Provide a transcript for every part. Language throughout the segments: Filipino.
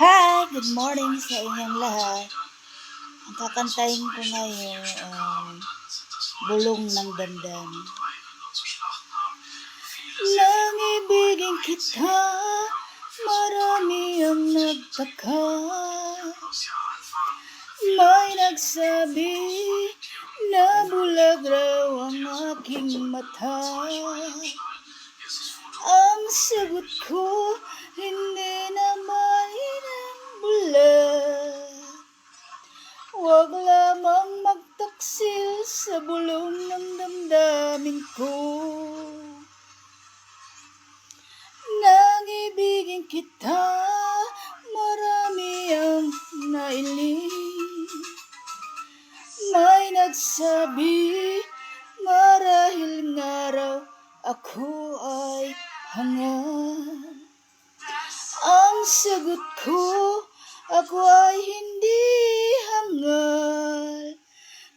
Hi! Good morning sa inyong lahat. Ang kakantahin ko ngayon Bulong ng Damdamin. Nang ibigin kita, marami ang nagtaka. May nagsabi na bulag raw ang aking mata. Ang sagot ko, hindi naman inang bulag. Huwag lamang magtaksil sa bulong ng damdamin ko. Nang ibigin kita, marami ang nailing. May nagsabi, marahil nga raw ako ay hangal. Ang sagot ko, ako ay hindi hangal.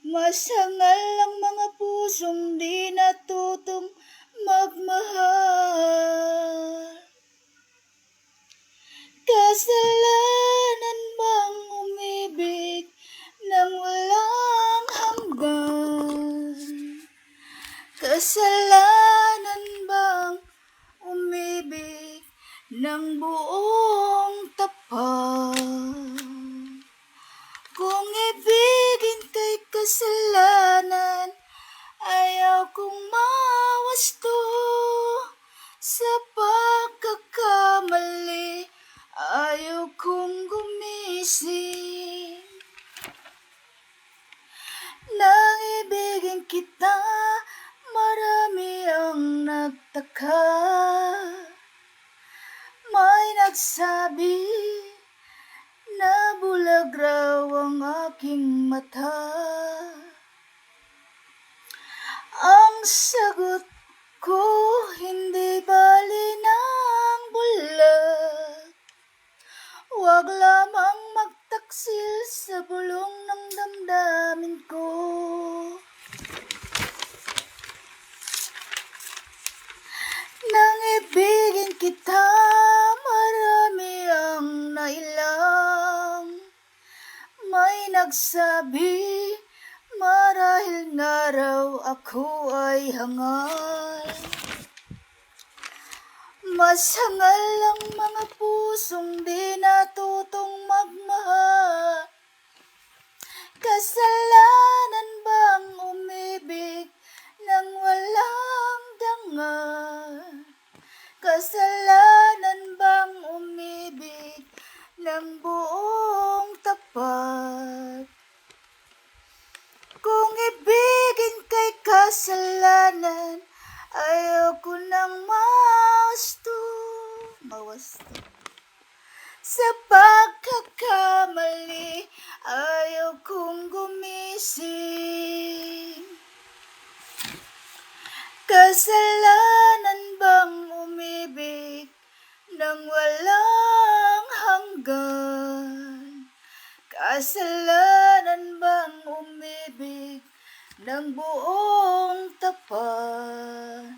Masangal ang mga pusong di natutong magmahal. Kasalanan bang umibig nang walang hanggan? Kasalanan bang umibig ng buong tapat? Kung ibigin kay kasalanan, ayaw kong mawasto. Sa pagkakamali, ayaw kong gumising. Nang ibigin kita, marami ang nagtaka. May nagsabi na bulag raw ang aking mata. Ang sagot ko, hindi bali ng bulag. Huwag lamang magtaksil sa bulong ng damdamin ko. Nang ibigin kita, marami ang nailang. May nagsabi, marahil nga raw ako ay hangal. Masangal ang mga pusong di natutong magmahal. Kasalanan bang umibig nang walang dangal? Kasalanan bang umibig ng buong tapat? Kung ibigin kay kasalanan, ayaw ko nang mawasto. Sa pagkakamali, ayaw kong gumising. Kasalanan bang umibig nang walang hanggan? Kasalanan bang umibig ng buong tapat?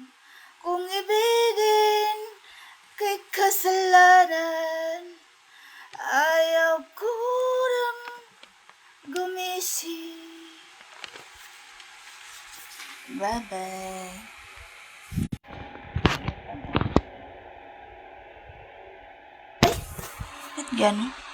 Kung ibigin kay kasalanan, ayaw ko nang gumising. Bye-bye. Ba't gano'n?